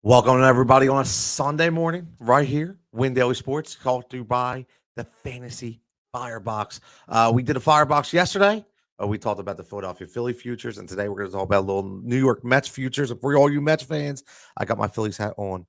Welcome everybody on a Sunday morning right here, Win Daily Sports, called to you by the Fantasy Firebox. We did a Firebox yesterday. We talked about the Philadelphia Philly futures, and today we're going to talk about a little New York Mets futures. And for all you Mets fans, I got my Phillies hat on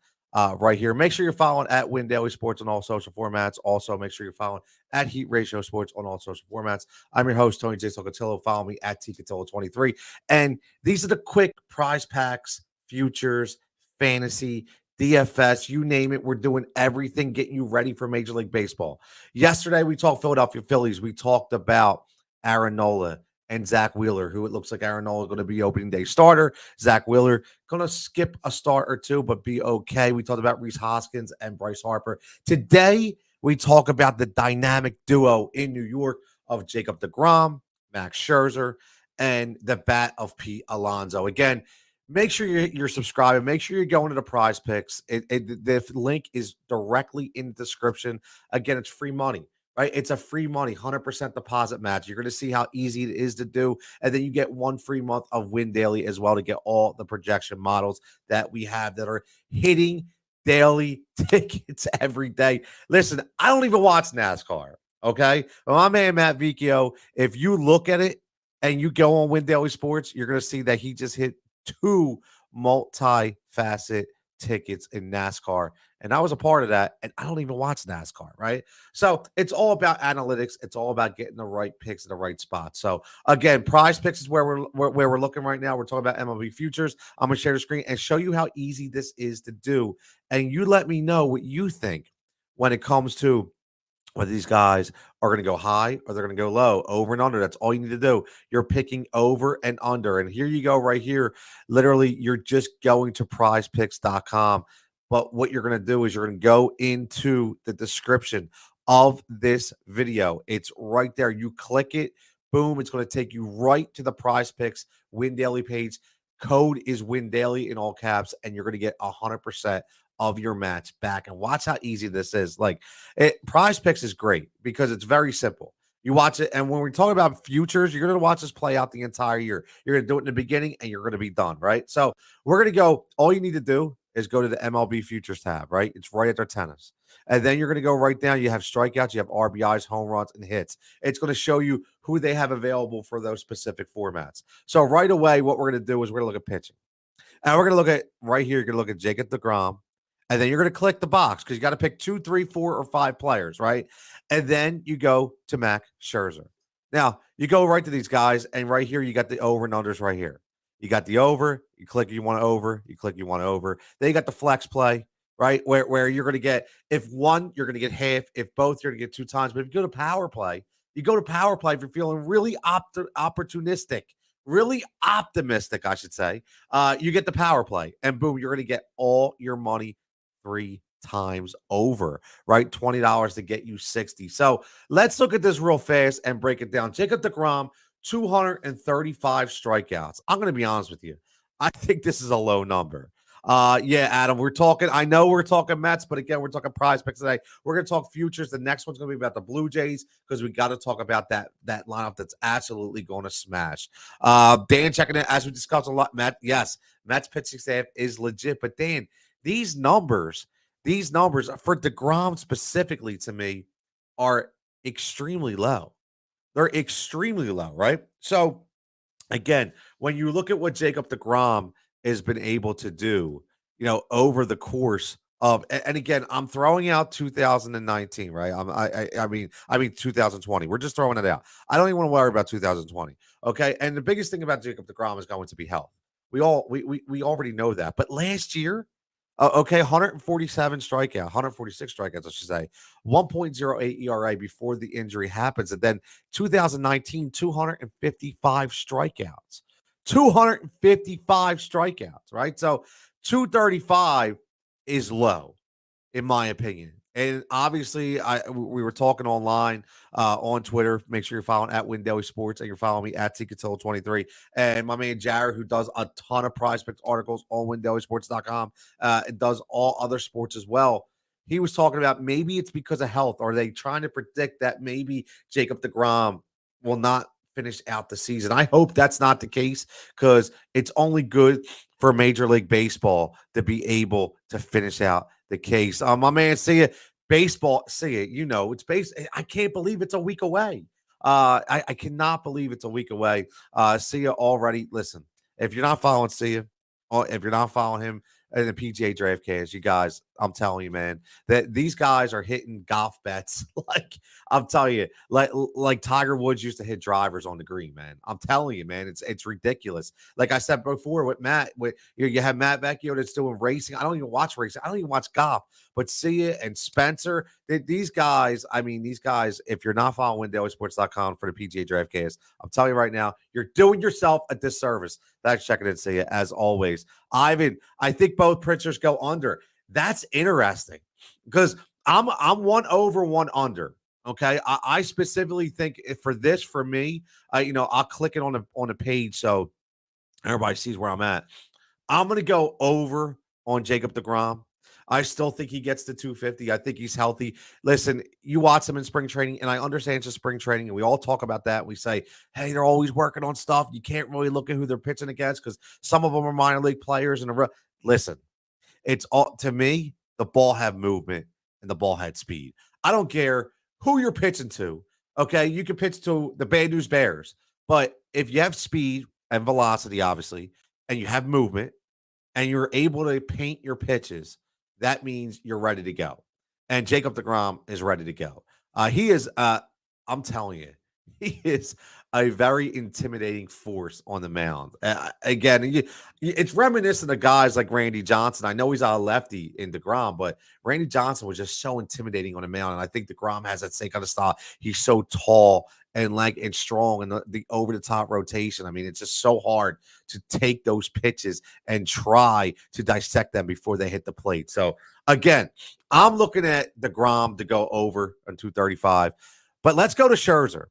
right here. Make sure you're following at Win Daily Sports on all social formats. Also, make sure you're following at Heat Ratio Sports on all social formats. I'm your host, Tony Cutillo. Follow me at Cutillo23. And these are the quick prize packs, futures, fantasy, DFS, you name it. We're doing everything, getting you ready for Major League Baseball. Yesterday, we talked Philadelphia Phillies. We talked about Aaron Nola and Zach Wheeler, who it looks like Aaron Nola is going to be opening day starter. Zach Wheeler going to skip a start or two, but be okay. We talked about Rhys Hoskins and Bryce Harper. Today, we talk about the dynamic duo in New York of Jacob deGrom, Max Scherzer, and the bat of Pete Alonso. Again, make sure you're subscribing. Make sure you're going to the Prize Picks. The link is directly in the description. Again, it's free money, right? It's a free money, 100% deposit match. You're going to see how easy it is to do. And then you get one free month of Win Daily as well to get all the projection models that we have that are hitting daily tickets every day. Listen, I don't even watch NASCAR, okay? But my man, Matt Vicchio, if you look at it and you go on Win Daily Sports, you're going to see that he just hit two multi-facet tickets in NASCAR. And I was a part of that. And I don't even watch NASCAR, right? So it's all about analytics. It's all about getting the right picks in the right spot. So again, Prize Picks is where we're looking right now. We're talking about MLB futures. I'm going to share the screen and show you how easy this is to do. And you let me know what you think when it comes to whether these guys are going to go high or they're going to go low, over and under. That's all you need to do. You're picking over and under. And here you go right here. Literally, you're just going to prizepicks.com. But what you're going to do is you're going to go into the description of this video. It's right there. You click it. Boom. It's going to take you right to the Prize Picks Win Daily page. Code is Win Daily in all caps, and you're going to get 100% of your match back. And watch how easy this is. Like, Prize Picks is great because it's very simple. You watch it, and when we talk about futures, you're going to watch this play out the entire year. You're going to do it in the beginning, and you're going to be done, right? So we're going to go. All you need to do is go to the MLB futures tab, right? It's right at their tennis. And then you're going to go right down. You have strikeouts, you have RBIs, home runs, and hits. It's going to show you who they have available for those specific formats. So right away, what we're going to do is we're going to look at pitching. And we're going to look at right here, you're going to look at Jacob deGrom. And then you're going to click the box because you got to pick 2, 3, 4, or 5 players, right? And then you go to Max Scherzer. Now, you go right to these guys, and right here, you got the over and unders right here. You got the over, you click you want over, you click you want over. Then you got the flex play, right? Where you're going to get, if one, you're going to get half. If both, you're going to get 2 times. But if you go to power play, you go to power play if you're feeling really opportunistic, really optimistic, I should say. You get the power play, and boom, you're going to get all your money 3 times over, right? $20 to get you 60. So let's look at this real fast and break it down. Jacob deGrom, 235 strikeouts. I'm going to be honest with you. I think this is a low number. Yeah, Adam, I know we're talking Mets, but again, we're talking Prize Picks today. We're going to talk futures. The next one's going to be about the Blue Jays because we got to talk about that lineup that's absolutely going to smash. Dan checking in, as we discussed a lot, Mets pitching staff is legit, but Dan, these numbers for deGrom specifically to me are extremely low. They're extremely low, right? So again, when you look at what Jacob deGrom has been able to do, over the course of, and again, I'm throwing out 2019, right? I mean 2020. We're just throwing it out. I don't even want to worry about 2020. Okay. And the biggest thing about Jacob deGrom is going to be health. We already know that. But last year, 147 strikeout, 146 strikeouts, I should say, 1.08 ERA before the injury happens. And then 2019, 255 strikeouts, 255 strikeouts, right? So 235 is low, in my opinion. And obviously, we were talking online on Twitter. Make sure you're following at Win Daily Sports and you're following me at Cutillo23. And my man Jared, who does a ton of Prize Picks articles on WinDailySports.com, and does all other sports as well. He was talking about maybe it's because of health. Are they trying to predict that maybe Jacob deGrom will not finish out the season? I hope that's not the case because it's only good for Major League Baseball to be able to finish out the case. My man, see it. Baseball, see it. You know, it's base. I can't believe it's a week away. I cannot believe it's a week away. See you already. Listen, if you're not following See you, or if you're not following him in the PGA DraftKings, you guys, I'm telling you, man, that these guys are hitting golf bets like I'm telling you, like Tiger Woods used to hit drivers on the green, man. I'm telling you, man, it's ridiculous. Like I said before with Matt, you have Matt Vecchio that's doing racing. I don't even watch racing. I don't even watch golf. But see it and Spencer, these guys, I mean, these guys, if you're not following dailysports.com for the PGA DraftKings, I'm telling you right now, you're doing yourself a disservice. Thanks for checking in, see you as always. Ivan, I think both pitchers go under. That's interesting because I'm 1 over 1 under. Okay. I specifically think for me, I'll click it on a page so everybody sees where I'm at. I'm going to go over on Jacob deGrom. I still think he gets to 250. I think he's healthy. Listen, you watch him in spring training, and I understand it's just spring training, and we all talk about that. We say, hey, they're always working on stuff. You can't really look at who they're pitching against because some of them are minor league players. Listen, it's all, to me, the ball had movement and the ball had speed. I don't care who you're pitching to. Okay, you can pitch to the Bad News Bears, but if you have speed and velocity, obviously, and you have movement, and you're able to paint your pitches, that means you're ready to go. And Jacob deGrom is ready to go. He is, I'm telling you, he is a very intimidating force on the mound. Again, it's reminiscent of guys like Randy Johnson. I know he's a lefty in deGrom, but Randy Johnson was just so intimidating on the mound. And I think deGrom has that same kind of style. He's so tall and strong and the over-the-top rotation. I mean, it's just so hard to take those pitches and try to dissect them before they hit the plate. So, again, I'm looking at deGrom to go over on 235. But let's go to Scherzer.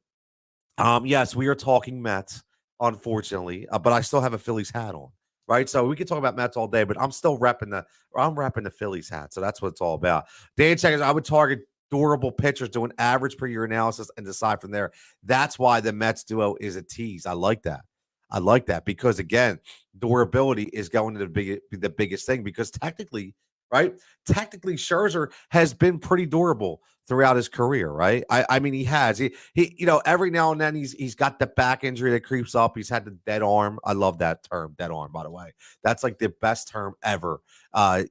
Yes, we are talking Mets, unfortunately, but I still have a Phillies hat on, right? So we can talk about Mets all day, but I'm repping the Phillies hat. So that's what it's all about. Dan Checkers, I would target durable pitchers, do an average per year analysis and decide from there. That's why the Mets duo is a tease. I like that because, again, durability is going to be the biggest thing because technically, Scherzer has been pretty durable throughout his career, right? I mean, he has. He every now and then he's got the back injury that creeps up. He's had the dead arm. I love that term, dead arm, by the way. That's like the best term ever,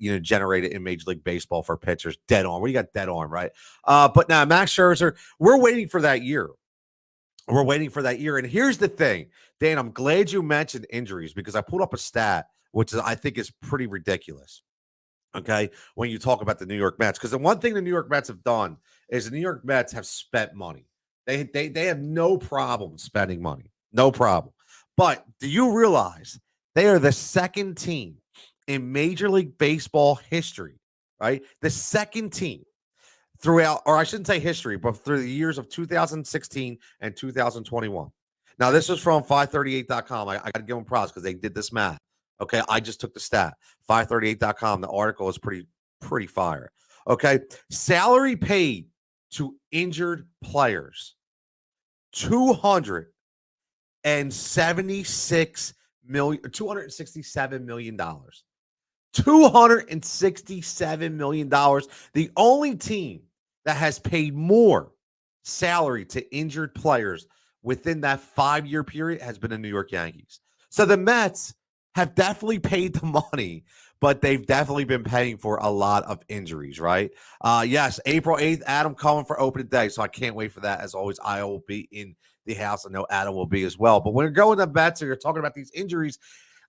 generated in Major League Baseball for pitchers. Dead arm. What do you got, dead arm, right? But now Max Scherzer, we're waiting for that year. And here's the thing, Dan, I'm glad you mentioned injuries because I pulled up a stat, which I think is pretty ridiculous. Okay, when you talk about the New York Mets, because the one thing the New York Mets have done is the New York Mets have spent money. They have no problem spending money, no problem. But do you realize they are the second team in Major League Baseball history, right? The second team throughout, or I shouldn't say history, but through the years of 2016 and 2021. Now, this is from 538.com. I got to give them props because they did this math. Okay, I just took the stat. 538.com. The article is pretty fire. Okay, salary paid to injured players, $267 million. $267 million. The only team that has paid more salary to injured players within that 5-year period has been the New York Yankees. So the Mets have definitely paid the money, but they've definitely been paying for a lot of injuries, right? Yes, April 8th, Adam coming for opening day, so I can't wait for that. As always, I will be in the house. I know Adam will be as well. But when you're going to Mets or you're talking about these injuries,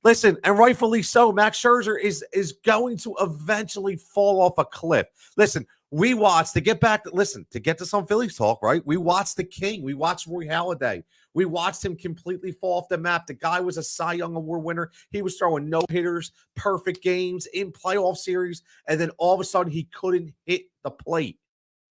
listen, and rightfully so, Max Scherzer is going to eventually fall off a cliff. Listen, we watched, to get to some Phillies talk, right? We watched the King. We watched Roy Halladay. We watched him completely fall off the map. The guy was a Cy Young Award winner. He was throwing no-hitters, perfect games in playoff series, and then all of a sudden he couldn't hit the plate.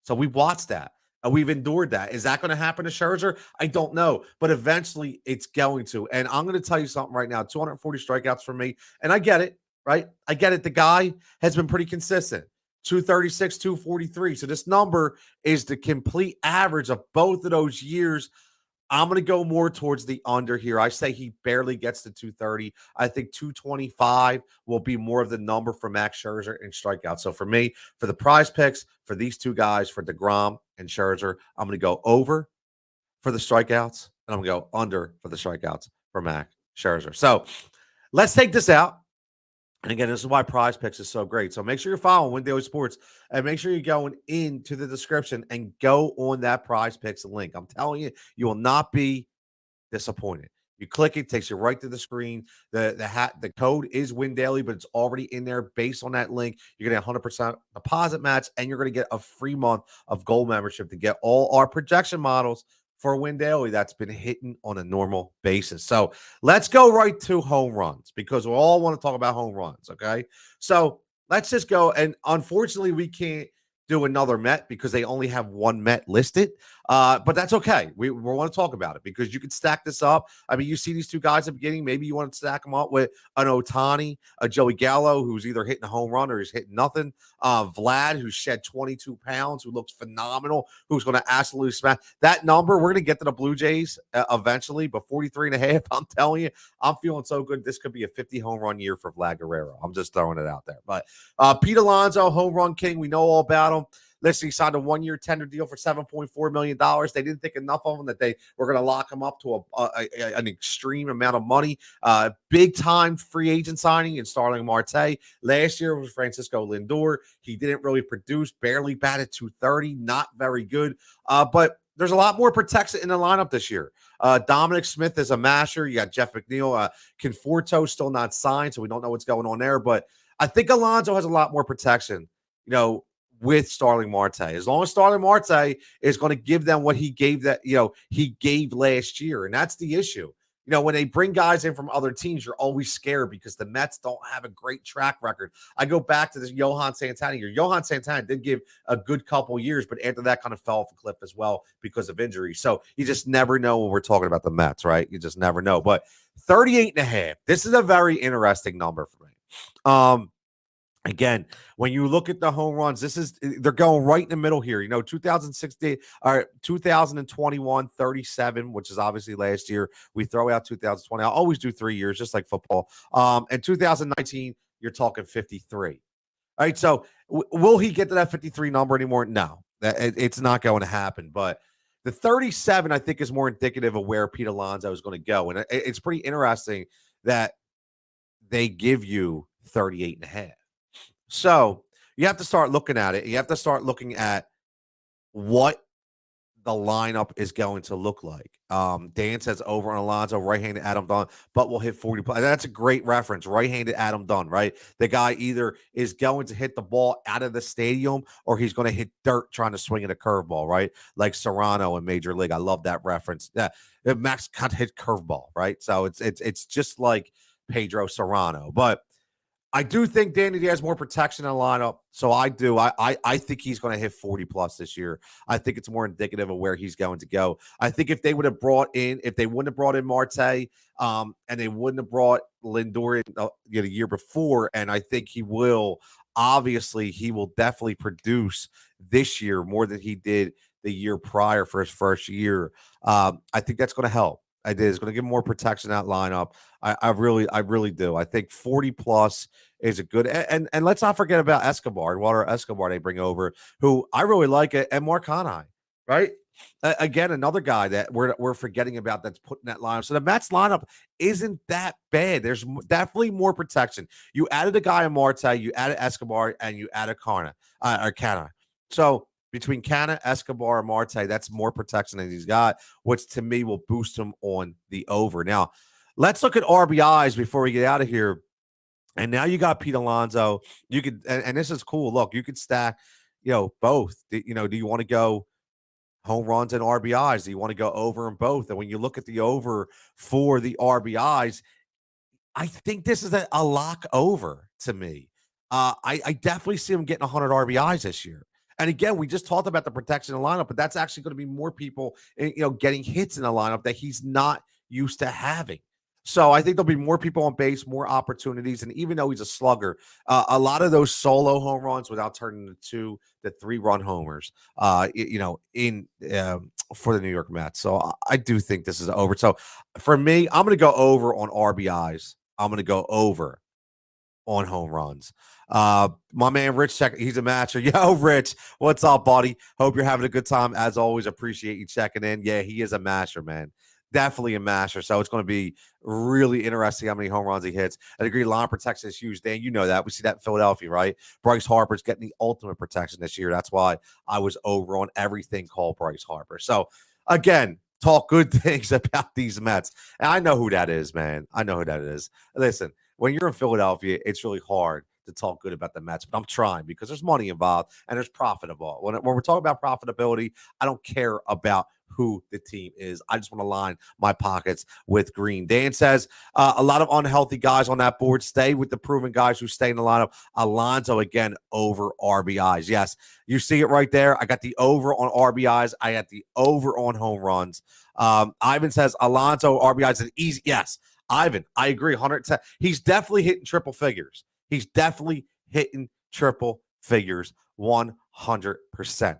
So we watched that, and we've endured that. Is that going to happen to Scherzer? I don't know, but eventually it's going to. And I'm going to tell you something right now, 240 strikeouts for me, and I get it, right? I get it. The guy has been pretty consistent. 236, 243. So this number is the complete average of both of those years. I'm going to go more towards the under here. I say he barely gets to 230. I think 225 will be more of the number for Max Scherzer and strikeouts. So for me, for the prize picks, for these two guys, for deGrom and Scherzer, I'm going to go over for the strikeouts, and I'm going to go under for the strikeouts for Max Scherzer. So let's take this out. And again, this is why Prize Picks is so great. So make sure you're following Win Daily Sports and make sure you're going into the description and go on that Prize Picks link. I'm telling you, you will not be disappointed. You click it, takes you right to the screen. The code is Win Daily, but it's already in there based on that link. You're going to get 100% deposit match, and you're going to get a free month of gold membership to get all our projection models for Win Daily that's been hitting on a normal basis. So let's go right to home runs because we all want to talk about home runs, okay? So let's just go. And unfortunately, we can't do another Met because they only have one Met listed. But that's okay. We want to talk about it because you can stack this up. I mean, you see these two guys at the beginning. Maybe you want to stack them up with an Ohtani, a Joey Gallo, who's either hitting a home run or he's hitting nothing. Vlad, who's shed 22 pounds, who looks phenomenal, who's going to absolutely smash. That number, we're going to get to the Blue Jays eventually, but 43 and a half, I'm telling you, I'm feeling so good. This could be a 50 home run year for Vlad Guerrero. I'm just throwing it out there. But Pete Alonso, home run king, we know all about him. Listen, he signed a one-year tender deal for $7.4 million. They didn't think enough of him that they were going to lock him up to an extreme amount of money. Big-time free agent signing in Starling Marte. Last year was Francisco Lindor. He didn't really produce, barely batted 230, not very good. But there's a lot more protection in the lineup this year. Dominic Smith is a masher. You got Jeff McNeil. Conforto still not signed, so we don't know what's going on there. But I think Alonzo has a lot more protection, with Starling Marte. As long as Starling Marte is going to give them what he gave he gave last year. And that's the issue. When they bring guys in from other teams, you're always scared because the Mets don't have a great track record. I go back to this Johan Santana year. Johan Santana did give a good couple years, but after that kind of fell off a cliff as well because of injury. So you just never know when we're talking about the Mets, right? You just never know. But 38 and a half, this is a very interesting number for me. Again, when you look at the home runs, they're going right in the middle here. 2016 or 2021, 37, which is obviously last year. We throw out 2020. I always do 3 years, just like football. And 2019, you're talking 53. All right, so will he get to that 53 number anymore? No, it's not going to happen. But the 37, I think, is more indicative of where Pete Alonso is going to go. And it's pretty interesting that they give you 38 and a half. So you have to start looking at it. You have to start looking at what the lineup is going to look like. Dan says over on Alonzo, right-handed Adam Dunn, but will hit 40. That's a great reference. Right-handed Adam Dunn, right? The guy either is going to hit the ball out of the stadium or he's going to hit dirt trying to swing at a curveball, right? Like Serrano in Major League. I love that reference. Yeah, Max can't hit curveball, right? So it's just like Pedro Serrano, but I do think Danny Diaz has more protection in the lineup. So I do. I think he's going to hit 40 plus this year. I think it's more indicative of where he's going to go. I think if they wouldn't have brought in Marte, and they wouldn't have brought Lindor in the year before, and I think he will definitely produce this year more than he did the year prior for his first year. I think that's going to help. It's going to give him more protection in that lineup. I really do. I think 40 plus is a good, and let's not forget about Escobar, Water Escobar they bring over, who I really like it, and Mark Hanai, right? Again, another guy that we're forgetting about that's putting that lineup. So the Mets lineup isn't that bad. There's definitely more protection. You added a guy in Marte, you added Escobar, and you added Canna. So between Canna, Escobar, and Marte, that's more protection than he's got, which to me will boost him on the over. Now, let's look at RBIs before we get out of here. And now you got Pete Alonso. You could, and this is cool. Look, you could stack, both. Do you want to go home runs and RBIs? Do you want to go over in both? And when you look at the over for the RBIs, I think this is a lock over to me. I definitely see him getting 100 RBIs this year. And again, we just talked about the protection in the lineup, but that's actually going to be more people, getting hits in the lineup that he's not used to having. So I think there'll be more people on base, more opportunities. And even though he's a slugger, a lot of those solo home runs without turning into 2 to 3 run homers, in for the New York Mets. So I do think this is over. So for me, I'm going to go over on RBIs. I'm going to go over on home runs. My man Rich, he's a matcher. Yo, Rich, what's up, buddy? Hope you're having a good time. As always, appreciate you checking in. Yeah, he is a masher, man. Definitely a masher. So it's going to be really interesting how many home runs he hits. I agree, line protection is huge. Dan, you know that. We see that in Philadelphia, right? Bryce Harper's getting the ultimate protection this year. That's why I was over on everything called Bryce Harper. So again, talk good things about these Mets. And I know who that is, man. I know who that is. Listen, when you're in Philadelphia, it's really hard to talk good about the Mets, but I'm trying because there's money involved and there's profit involved. When we're talking about profitability, I don't care about who the team is. I just want to line my pockets with green. Dan says a lot of unhealthy guys on that board. Stay with the proven guys who stay in the lineup. Alonzo again over RBIs. Yes, you see it right there. I got the over on RBIs. I got the over on home runs. Ivan says Alonzo RBIs is easy. Yes, Ivan, I agree. 110. He's definitely hitting triple figures. He's definitely hitting triple figures 100%.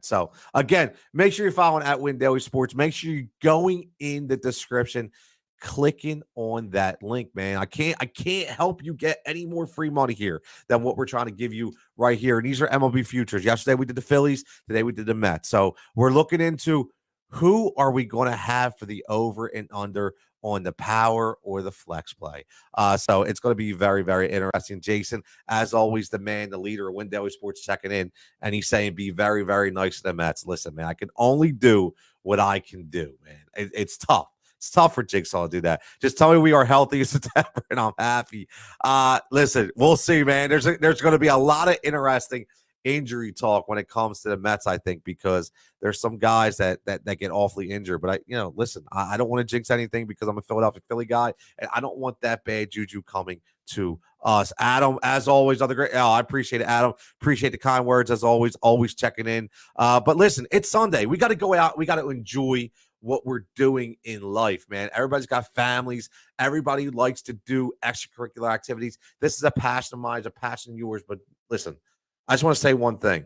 So again, make sure you're following at Win Daily Sports. Make sure you're going in the description, clicking on that link, man. I can't help you get any more free money here than what we're trying to give you right here. And these are MLB futures. Yesterday we did the Phillies. Today we did the Mets. So we're looking into who are we going to have for the over and under on the power or the flex play. So it's going to be very, very interesting. Jason, as always, the man, the leader of Win Daily Sports checking in, and he's saying be very, very nice to the Mets. Listen, man, I can only do what I can do, man. It's tough. It's tough for Jigsaw to do that. Just tell me we are healthy in September, and I'm happy. Listen, we'll see, man. There's going to be a lot of interesting injury talk when it comes to the Mets, I think, because there's some guys that get awfully injured. But listen, I don't want to jinx anything because I'm a Philadelphia Philly guy, and I don't want that bad juju coming to us. Adam, as always, other great. I appreciate it, Adam. Appreciate the kind words as always checking in. But listen, it's Sunday. We got to go out. We got to enjoy what we're doing in life, man. Everybody's got families. Everybody likes to do extracurricular activities. This is a passion of mine, it's a passion of yours. But listen, I just want to say one thing.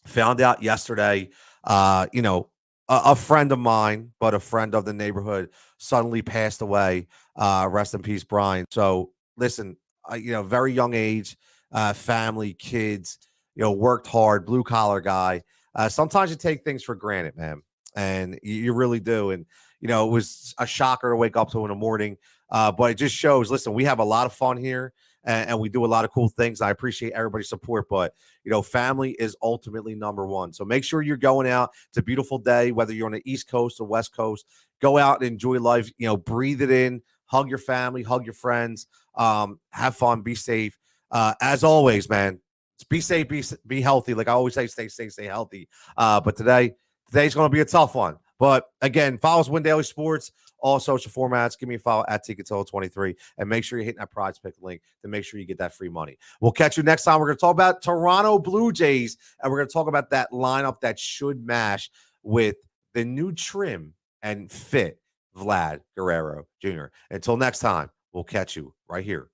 Found out yesterday, a friend of mine, but a friend of the neighborhood, suddenly passed away. Rest in peace, Brian. So listen, very young age, family, kids, worked hard, blue collar guy. Sometimes you take things for granted, man, and you really do. And it was a shocker to wake up to in the morning. But it just shows. Listen, we have a lot of fun here. And we do a lot of cool things. I appreciate everybody's support, but family is ultimately number one. So make sure you're going out. It's a beautiful day, whether you're on the East Coast or West Coast. Go out and enjoy life. Breathe it in. Hug your family. Hug your friends. Have fun. Be safe. As always, man. Be safe. Be healthy. Like I always say, stay healthy. But today's going to be a tough one. But again, follow us Win Daily Sports, all social formats. Give me a follow at Cutillo23, and make sure you're hitting that prize pick link to make sure you get that free money. We'll catch you next time. We're going to talk about Toronto Blue Jays, and we're going to talk about that lineup that should mash with the new trim and fit Vlad Guerrero Jr. Until next time, we'll catch you right here